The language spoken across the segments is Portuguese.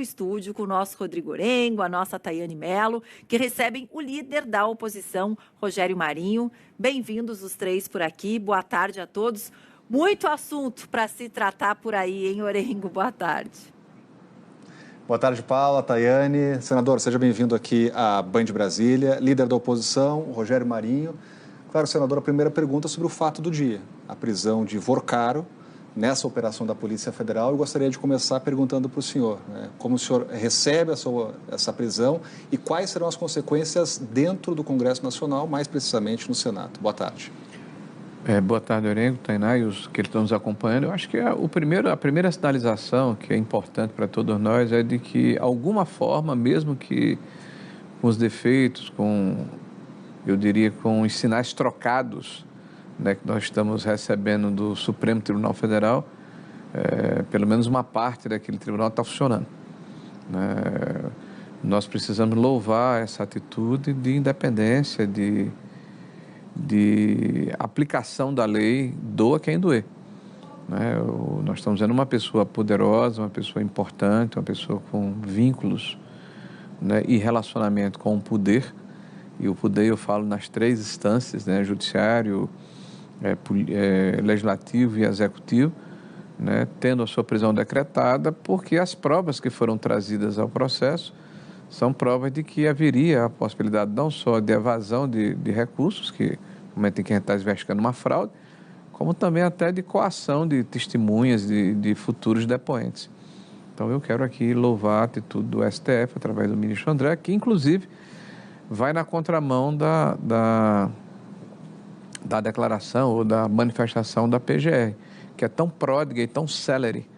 estúdio com o nosso Rodrigo Orengo, a nossa Tayane Mello, que recebem o líder da oposição, Rogério Marinho. Bem-vindos os três por aqui, boa tarde a todos. Muito assunto para se tratar por aí, hein, Orengo? Boa tarde. Boa tarde, Paula, Tayane. Senador, seja bem-vindo aqui à Band Brasília. Líder da oposição, Rogério Marinho. Claro, senador, a primeira pergunta é sobre o fato do dia, a prisão de Vorcaro, nessa operação da Polícia Federal. Eu gostaria de começar perguntando para o senhor, como o senhor recebe essa prisão e quais serão as consequências dentro do Congresso Nacional, mais precisamente no Senado. Boa tarde. Boa tarde, Orengo, Tainá e os que estão nos acompanhando. Eu acho que a primeira sinalização que é importante para todos nós é de que, alguma forma, mesmo que com os defeitos, eu diria, com os sinais trocados, né, que nós estamos recebendo do Supremo Tribunal Federal, pelo menos uma parte daquele tribunal está funcionando. Nós precisamos louvar essa atitude de independência, de aplicação da lei, doa quem doer. Nós estamos vendo uma pessoa poderosa, uma pessoa importante, uma pessoa com vínculos, e relacionamento com o poder, e o poder eu falo nas três instâncias, judiciário, legislativo e executivo, tendo a sua prisão decretada, porque as provas que foram trazidas ao processo são provas de que haveria a possibilidade não só de evasão de recursos, que no momento em que a gente está investigando uma fraude, como também até de coação de testemunhas de futuros depoentes. Então eu quero aqui louvar a atitude do STF, através do ministro André, que inclusive vai na contramão da declaração ou da manifestação da PGR, que é tão pródiga e tão célere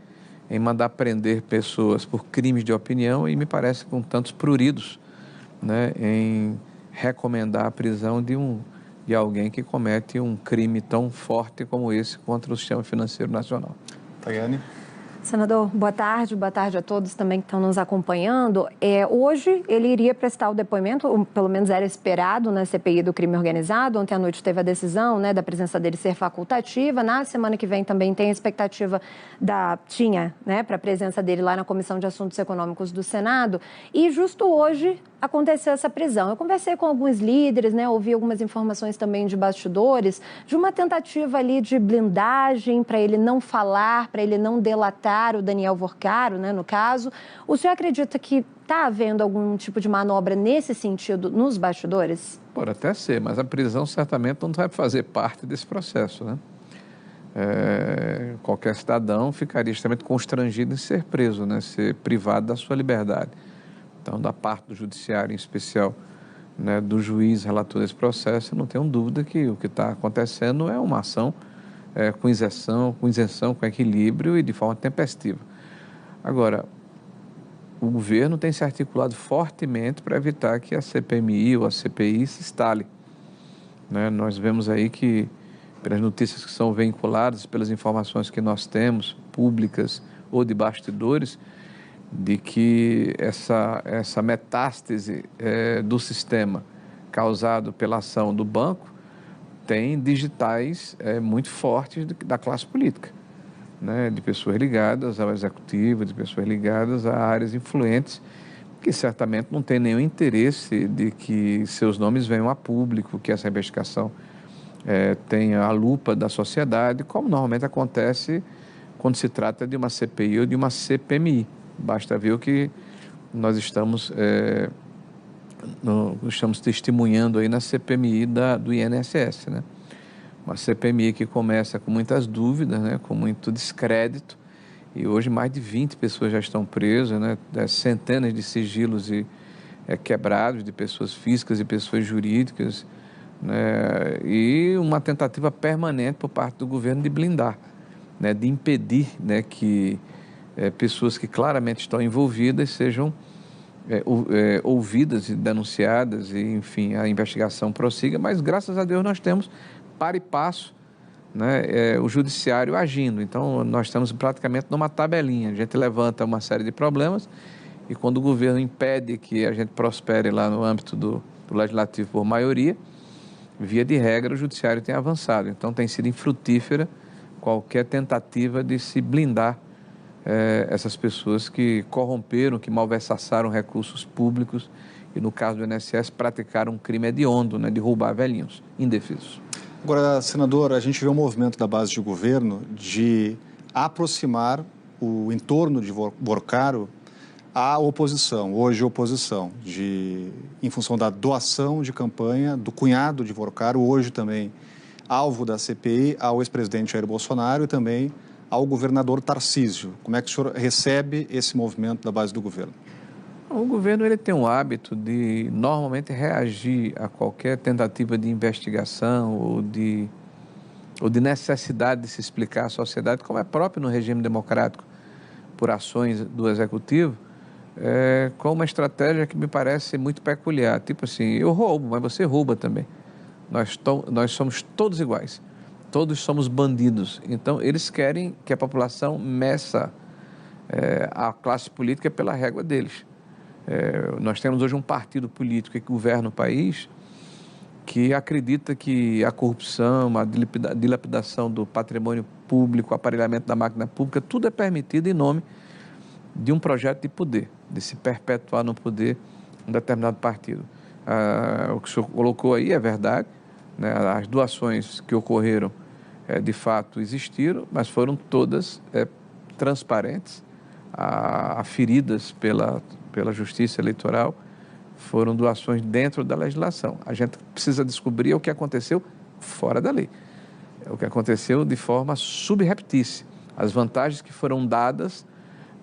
em mandar prender pessoas por crimes de opinião e me parece com tantos pruridos, em recomendar a prisão de alguém que comete um crime tão forte como esse contra o sistema financeiro nacional. Tayane. Senador, boa tarde a todos também que estão nos acompanhando. Hoje ele iria prestar o depoimento, ou pelo menos era esperado, na CPI do crime organizado. Ontem à noite teve a decisão, da presença dele ser facultativa. Na semana que vem também tem a expectativa para a presença dele lá na Comissão de Assuntos Econômicos do Senado. E justo hoje aconteceu essa prisão. Eu conversei com alguns líderes, ouvi algumas informações também de bastidores, de uma tentativa ali de blindagem para ele não falar, para ele não delatar o Daniel Vorcaro, no caso. O senhor acredita que está havendo algum tipo de manobra nesse sentido nos bastidores? Pode até ser, mas a prisão certamente não vai fazer parte desse processo, Qualquer cidadão ficaria extremamente constrangido em ser preso, ser privado da sua liberdade. Então, da parte do judiciário, em especial, do juiz relator desse processo, eu não tenho dúvida que o que está acontecendo é uma ação com isenção, com equilíbrio e de forma tempestiva. Agora, o governo tem se articulado fortemente para evitar que a CPMI ou a CPI se instale. Nós vemos aí que, pelas notícias que são veiculadas, pelas informações que nós temos, públicas ou de bastidores, de que essa metástase do sistema causado pela ação do banco tem digitais muito fortes da classe política, de pessoas ligadas ao executivo, de pessoas ligadas a áreas influentes, que certamente não tem nenhum interesse de que seus nomes venham a público, que essa investigação tenha a lupa da sociedade, como normalmente acontece quando se trata de uma CPI ou de uma CPMI. Basta ver o que nós estamos testemunhando aí na CPMI do INSS, Uma CPMI que começa com muitas dúvidas, com muito descrédito, e hoje mais de 20 pessoas já estão presas, centenas de sigilos quebrados de pessoas físicas e pessoas jurídicas, e uma tentativa permanente por parte do governo de blindar, de impedir que pessoas que claramente estão envolvidas sejam ouvidas e denunciadas e, enfim, a investigação prossiga, mas graças a Deus nós temos para e passo o judiciário agindo. Então nós estamos praticamente numa tabelinha, a gente levanta uma série de problemas e quando o governo impede que a gente prospere lá no âmbito do legislativo por maioria, via de regra o judiciário tem avançado. Então tem sido infrutífera qualquer tentativa de se blindar essas pessoas que corromperam, que malversaram recursos públicos e, no caso do INSS, praticaram um crime hediondo, né, de roubar velhinhos indefesos. Agora, senador, a gente vê um movimento da base de governo de aproximar o entorno de Vorcaro à oposição, hoje oposição, em função da doação de campanha do cunhado de Vorcaro, hoje também alvo da CPI, ao ex-presidente Jair Bolsonaro e também ao governador Tarcísio. Como é que o senhor recebe esse movimento da base do governo? O governo ele tem um hábito de normalmente reagir a qualquer tentativa de investigação ou de necessidade de se explicar à sociedade, como é próprio no regime democrático, por ações do executivo, com uma estratégia que me parece muito peculiar. Tipo assim, eu roubo, mas você rouba também. Nós somos todos iguais, todos somos bandidos. Então, eles querem que a população meça a classe política pela régua deles. Nós temos hoje um partido político que governa o país que acredita que a corrupção, a dilapidação do patrimônio público, o aparelhamento da máquina pública, tudo é permitido em nome de um projeto de poder, de se perpetuar no poder um determinado partido. O que o senhor colocou aí é verdade, né? As doações que ocorreram de fato existiram, mas foram todas transparentes, aferidas pela Justiça Eleitoral, foram doações dentro da legislação. A gente precisa descobrir o que aconteceu fora da lei, o que aconteceu de forma subreptícia, as vantagens que foram dadas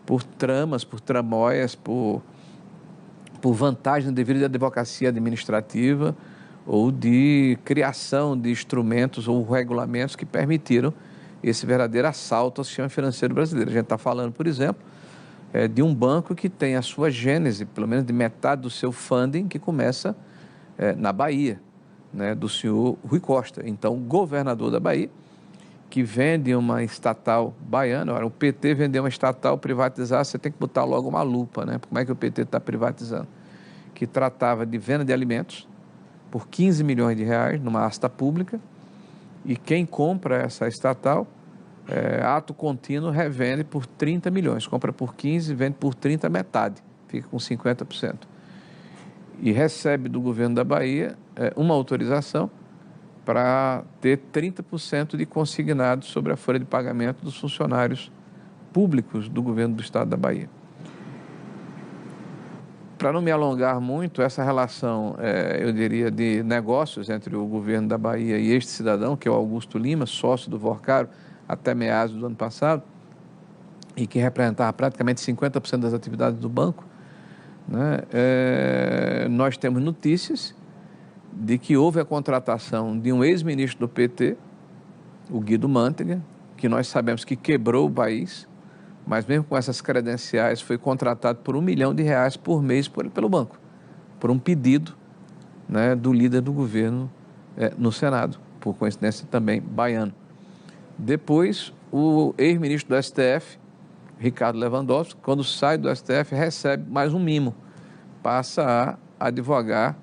por tramas, por tramóias, por vantagens devido à advocacia administrativa ou de criação de instrumentos ou regulamentos que permitiram esse verdadeiro assalto ao sistema financeiro brasileiro. A gente está falando, por exemplo, de um banco que tem a sua gênese, pelo menos de metade do seu funding, que começa na Bahia, né, do senhor Rui Costa, então governador da Bahia, que vende uma estatal baiana. Ora, o PT vendeu uma estatal, privatizar, você tem que botar logo uma lupa, né? Como é que o PT está privatizando? Que tratava de venda de alimentos por 15 milhões de reais numa asta pública, e quem compra essa estatal, ato contínuo, revende por 30 milhões, compra por 15, vende por 30, metade, fica com 50%. E recebe do governo da Bahia uma autorização para ter 30% de consignado sobre a folha de pagamento dos funcionários públicos do governo do estado da Bahia. Para não me alongar muito, essa relação, eu diria, de negócios entre o governo da Bahia e este cidadão, que é o Augusto Lima, sócio do Vorcaro, até meados do ano passado, e que representava praticamente 50% das atividades do banco, né? Nós temos notícias de que houve a contratação de um ex-ministro do PT, o Guido Mantega, que nós sabemos que quebrou o país, mas mesmo com essas credenciais foi contratado por R$1 milhão por mês pelo banco, por um pedido, né, do líder do governo no Senado, por coincidência também baiano. Depois, o ex-ministro do STF, Ricardo Lewandowski, quando sai do STF, recebe mais um mimo, passa a advogar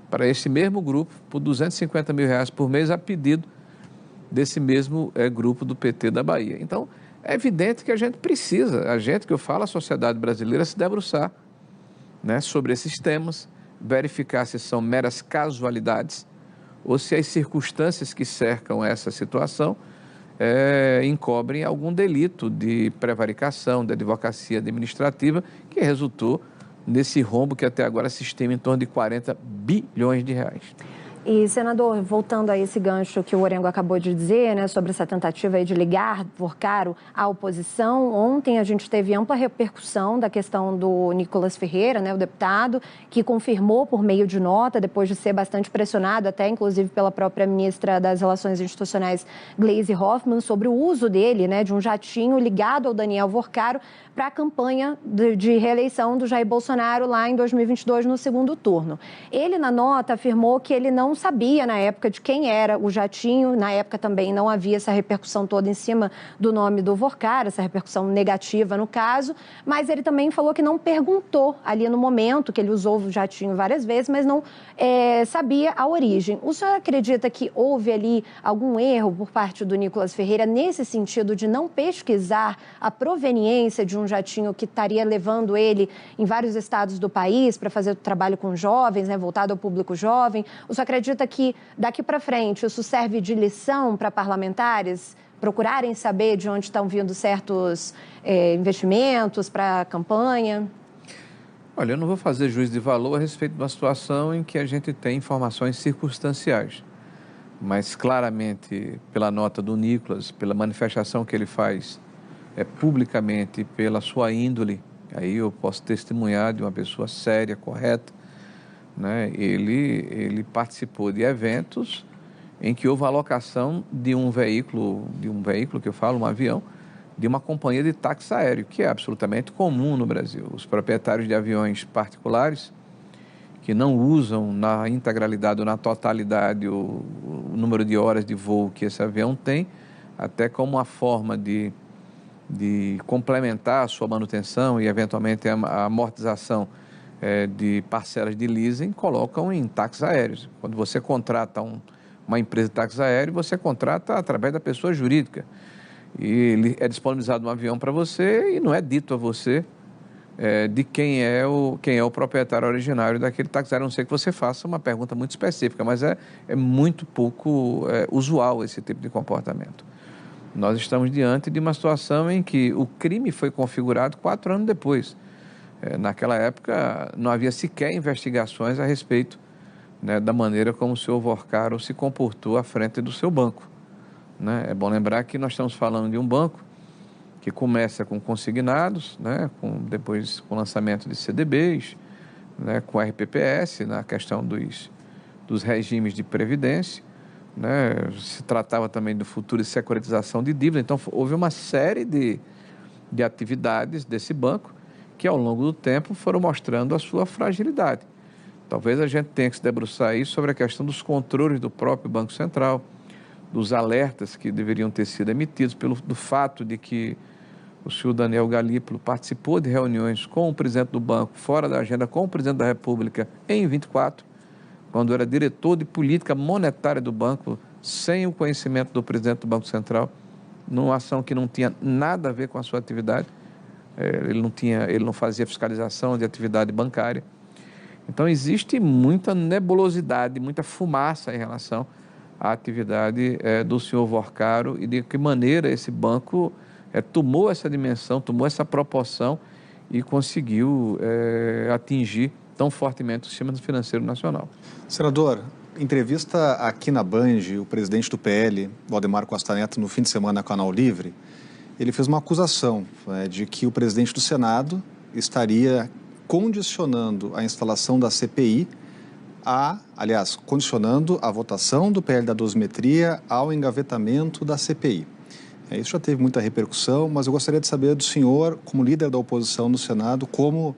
para esse mesmo grupo por R$250 mil por mês, a pedido desse mesmo grupo do PT da Bahia. Então, é evidente que a gente precisa, que eu falo, a sociedade brasileira, se debruçar, né, sobre esses temas, verificar se são meras casualidades ou se as circunstâncias que cercam essa situação encobrem algum delito de prevaricação, de advocacia administrativa, que resultou nesse rombo que até agora se estima em torno de R$40 bilhões. E, senador, voltando a esse gancho que o Orengo acabou de dizer, né, sobre essa tentativa aí de ligar Vorcaro à oposição, ontem a gente teve ampla repercussão da questão do Nicolas Ferreira, né, o deputado, que confirmou por meio de nota, depois de ser bastante pressionado, até inclusive pela própria ministra das Relações Institucionais, Gleisi Hoffmann, sobre o uso dele, né, de um jatinho ligado ao Daniel Vorcaro para a campanha de reeleição do Jair Bolsonaro lá em 2022, no segundo turno. Ele, na nota, afirmou que ele não sabia na época de quem era o jatinho, na época também não havia essa repercussão toda em cima do nome do Vorkar, essa repercussão negativa no caso, mas ele também falou que não perguntou ali no momento, que ele usou o jatinho várias vezes, mas não sabia a origem. O senhor acredita que houve ali algum erro por parte do Nicolas Ferreira nesse sentido de não pesquisar a proveniência de um jatinho que estaria levando ele em vários estados do país para fazer o trabalho com jovens, né, voltado ao público jovem? O senhor acredita que daqui para frente isso serve de lição para parlamentares procurarem saber de onde estão vindo certos investimentos para a campanha? Olha, eu não vou fazer juízo de valor a respeito de uma situação em que a gente tem informações circunstanciais, mas claramente pela nota do Nicolas, pela manifestação que ele faz publicamente, pela sua índole, aí eu posso testemunhar de uma pessoa séria, correta, né? Ele participou de eventos em que houve a alocação de um veículo que eu falo, um avião, de uma companhia de táxi aéreo, que é absolutamente comum no Brasil. Os proprietários de aviões particulares, que não usam na integralidade ou na totalidade o número de horas de voo que esse avião tem, até como uma forma de complementar a sua manutenção e, eventualmente, a amortização de parcelas de leasing, colocam em táxis aéreos. Quando você contrata uma empresa de táxi aéreo, você contrata através da pessoa jurídica. E ele é disponibilizado um avião para você e não é dito a você de quem é o proprietário originário daquele táxi aéreo, a não ser que você faça uma pergunta muito específica, mas é muito pouco usual esse tipo de comportamento. Nós estamos diante de uma situação em que o crime foi configurado 4 anos depois. Naquela época não havia sequer investigações a respeito, né, da maneira como o senhor Vorkar se comportou à frente do seu banco. Né? É bom lembrar que nós estamos falando de um banco que começa com consignados, né, depois com lançamento de CDBs, né, com RPPS, na questão dos regimes de previdência, né, se tratava também do futuro de securitização de dívida. Então, houve uma série de atividades desse banco que, ao longo do tempo, foram mostrando a sua fragilidade. Talvez a gente tenha que se debruçar aí sobre a questão dos controles do próprio Banco Central, dos alertas que deveriam ter sido emitidos, do fato de que o senhor Daniel Galípolo participou de reuniões com o presidente do banco, fora da agenda, com o presidente da República, em 24, quando era diretor de política monetária do banco, sem o conhecimento do presidente do Banco Central, numa ação que não tinha nada a ver com a sua atividade. Ele não fazia fiscalização de atividade bancária. Então, existe muita nebulosidade, muita fumaça em relação à atividade do senhor Vorkar e de que maneira esse banco tomou essa dimensão, tomou essa proporção e conseguiu atingir tão fortemente o sistema financeiro nacional. Senador, entrevista aqui na Band, o presidente do PL, Valdemar Costa Neto, no fim de semana no Canal Livre, ele fez uma acusação de que o presidente do Senado estaria condicionando a instalação da CPI condicionando a votação do PL da dosimetria ao engavetamento da CPI. Isso já teve muita repercussão, mas eu gostaria de saber do senhor, como líder da oposição no Senado, como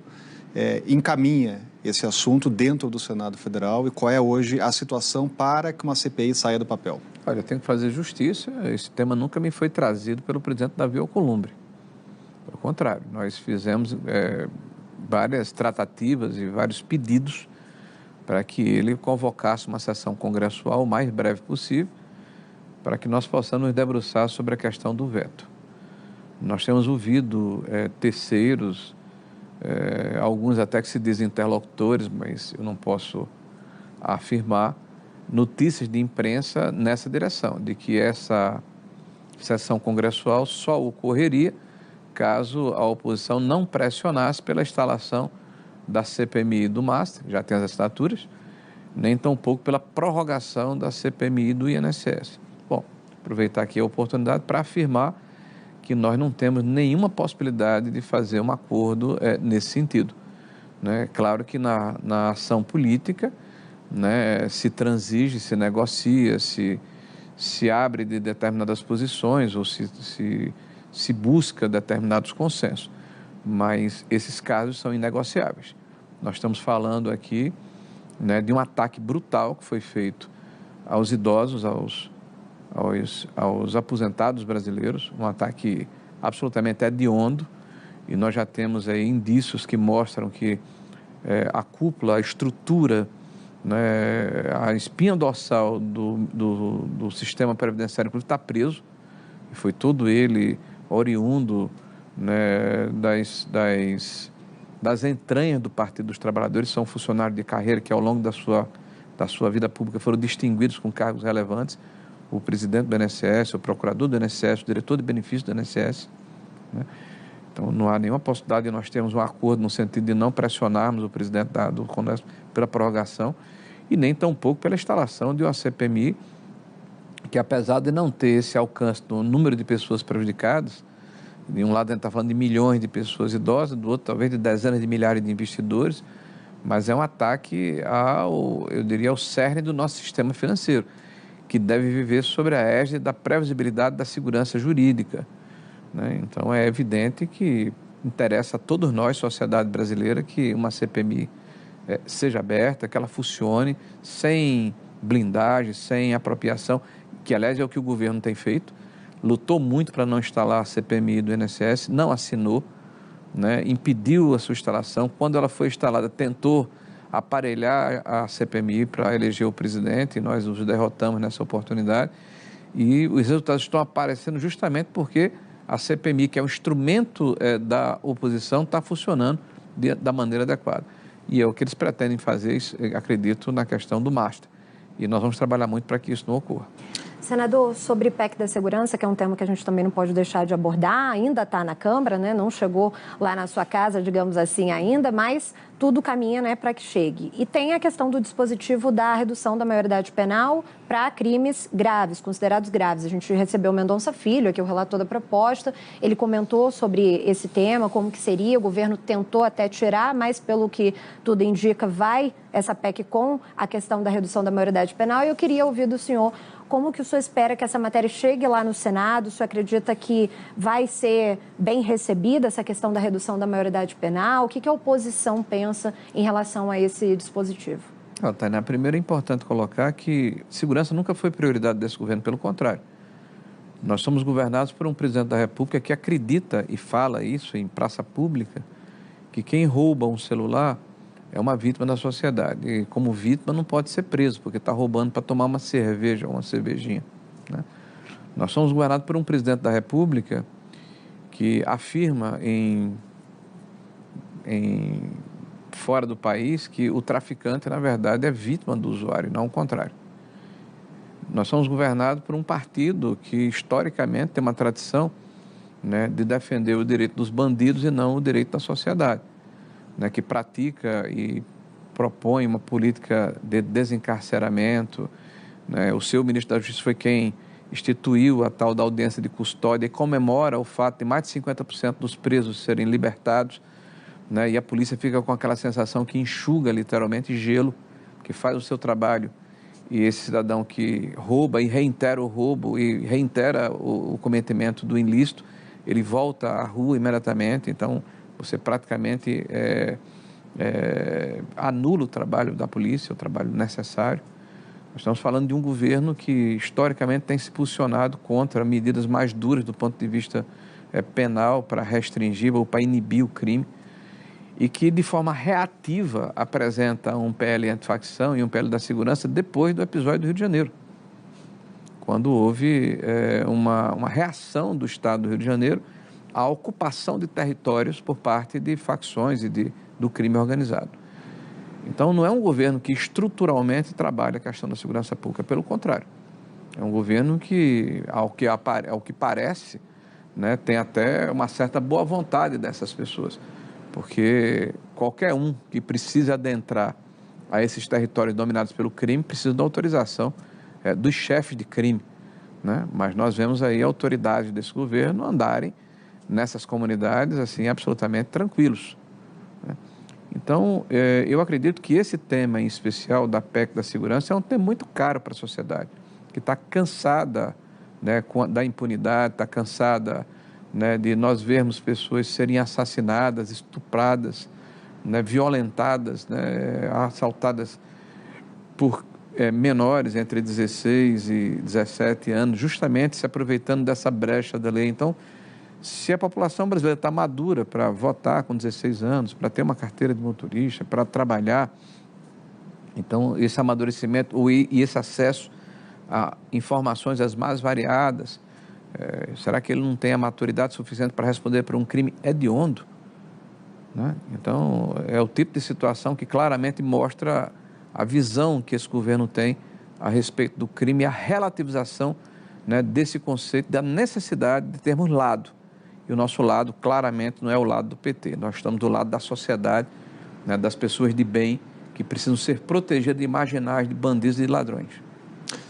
encaminha esse assunto dentro do Senado Federal e qual é hoje a situação para que uma CPI saia do papel. Olha, eu tenho que fazer justiça. Esse tema nunca me foi trazido pelo presidente Davi Alcolumbre. Pelo contrário, nós fizemos várias tratativas e vários pedidos para que ele convocasse uma sessão congressual o mais breve possível, para que nós possamos nos debruçar sobre a questão do veto. Nós temos ouvido terceiros, alguns até que se dizem interlocutores, mas eu não posso afirmar, notícias de imprensa nessa direção, de que essa sessão congressual só ocorreria caso a oposição não pressionasse pela instalação da CPMI do MASTER, já tem as assinaturas, nem tampouco pela prorrogação da CPMI do INSS. Bom, aproveitar aqui a oportunidade para afirmar que nós não temos nenhuma possibilidade de fazer um acordo nesse sentido. Né? Claro que na ação política, né, se transige, se negocia, se abre de determinadas posições ou se busca determinados consensos, mas esses casos são inegociáveis. Nós estamos falando aqui né, de um ataque brutal que foi feito aos idosos, aos aposentados brasileiros, um ataque absolutamente hediondo, e nós já temos aí indícios que mostram que a cúpula, a estrutura, né, a espinha dorsal do sistema previdenciário está preso, e foi todo ele oriundo, né, das entranhas do Partido dos Trabalhadores. São funcionários de carreira que ao longo da sua vida pública foram distinguidos com cargos relevantes, o presidente do INSS, o procurador do INSS, o diretor de benefícios do INSS, né? Então, não há nenhuma possibilidade de nós termos um acordo no sentido de não pressionarmos o presidente do Congresso pela prorrogação e nem tampouco pela instalação de uma CPMI que, apesar de não ter esse alcance do número de pessoas prejudicadas, de um lado a gente está falando de milhões de pessoas idosas, do outro talvez de dezenas de milhares de investidores, mas é um ataque eu diria, ao cerne do nosso sistema financeiro, que deve viver sobre a égide da previsibilidade da segurança jurídica, né? Então, é evidente que interessa a todos nós, sociedade brasileira, que uma CPMI seja aberta, que ela funcione sem blindagem, sem apropriação, que, aliás, é o que o governo tem feito. Lutou muito para não instalar a CPMI do INSS, não assinou, né? Impediu a sua instalação. Quando ela foi instalada, tentou aparelhar a CPMI para eleger o presidente, e nós os derrotamos nessa oportunidade. E os resultados estão aparecendo justamente porque a CPMI, que é um instrumento da oposição, está funcionando da maneira adequada. E é o que eles pretendem fazer, acredito, na questão do Master. E nós vamos trabalhar muito para que isso não ocorra. Senador, sobre PEC da segurança, que é um tema que a gente também não pode deixar de abordar, ainda está na Câmara, né? Não chegou lá na sua casa, digamos assim, ainda, mas tudo caminha, né, para que chegue. E tem a questão do dispositivo da redução da maioridade penal para crimes graves, considerados graves. A gente recebeu o Mendonça Filho, aqui o relator da proposta, ele comentou sobre esse tema, como que seria, o governo tentou até tirar, mas pelo que tudo indica, vai essa PEC com a questão da redução da maioridade penal, e eu queria ouvir do senhor como que o senhor espera que essa matéria chegue lá no Senado? O senhor acredita que vai ser bem recebida essa questão da redução da maioridade penal? O que a oposição pensa em relação a esse dispositivo? Tainá, primeiro é importante colocar que segurança nunca foi prioridade desse governo, pelo contrário. Nós somos governados por um presidente da República que acredita e fala isso em praça pública, que quem rouba um celular é uma vítima da sociedade. E como vítima não pode ser preso, porque está roubando para tomar uma cerveja ou uma cervejinha, né? Nós somos governados por um presidente da República que afirma fora do país que o traficante, na verdade, é vítima do usuário, não o contrário. Nós somos governados por um partido que, historicamente, tem uma tradição, né, de defender o direito dos bandidos e não o direito da sociedade, né, que pratica e propõe uma política de desencarceramento, né? O seu ministro da Justiça foi quem instituiu a tal da audiência de custódia e comemora o fato de mais de 50% dos presos serem libertados, né? E a polícia fica com aquela sensação que enxuga literalmente gelo, que faz o seu trabalho, e esse cidadão que rouba e reitera o roubo e reitera o cometimento do ilícito, ele volta à rua imediatamente. Então você praticamente anula o trabalho da polícia, o trabalho necessário. Nós estamos falando de um governo que, historicamente, tem se posicionado contra medidas mais duras do ponto de vista penal para restringir ou para inibir o crime, e que, de forma reativa, apresenta um PL antifacção e um PL da segurança depois do episódio do Rio de Janeiro, quando houve uma reação do Estado do Rio de Janeiro à ocupação de territórios por parte de facções e do crime organizado. Então, não é um governo que estruturalmente trabalha a questão da segurança pública, pelo contrário. É um governo que, ao que parece, né, tem até uma certa boa vontade dessas pessoas, porque qualquer um que precise adentrar a esses territórios dominados pelo crime precisa da autorização dos chefes de crime, né? Mas nós vemos aí autoridades desse governo andarem nessas comunidades assim absolutamente tranquilos, né? Então, eu acredito que esse tema em especial da PEC da segurança é um tema muito caro para a sociedade, que está cansada, né, da impunidade, está cansada, né, de nós vermos pessoas serem assassinadas, estupradas, né, violentadas, né, assaltadas por menores entre 16 e 17 anos, justamente se aproveitando dessa brecha da lei. Então, se a população brasileira está madura para votar com 16 anos, para ter uma carteira de motorista, para trabalhar, então esse amadurecimento e esse acesso a informações as mais variadas, será que ele não tem a maturidade suficiente para responder por um crime hediondo? Né? Então, é o tipo de situação que claramente mostra a visão que esse governo tem a respeito do crime e a relativização, né, desse conceito da necessidade de termos lado. E o nosso lado, claramente, não é o lado do PT. Nós estamos do lado da sociedade, né, das pessoas de bem que precisam ser protegidas de marginais, de bandidos e de ladrões.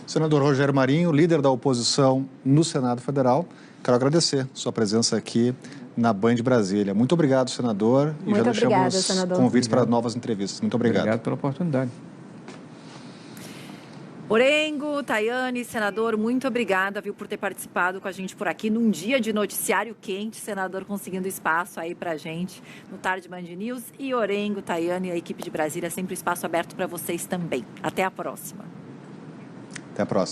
Senador Rogério Marinho, líder da oposição no Senado Federal, quero agradecer sua presença aqui na Band Brasília. Muito obrigado, senador. E já deixamos convites para novas entrevistas. Muito obrigado. Obrigado pela oportunidade. Orengo, Tayane, senador, muito obrigada, viu, por ter participado com a gente por aqui num dia de noticiário quente, senador conseguindo espaço aí pra gente no Tarde Band News. E Orengo, Tayane, a equipe de Brasília, sempre espaço aberto para vocês também. Até a próxima. Até a próxima.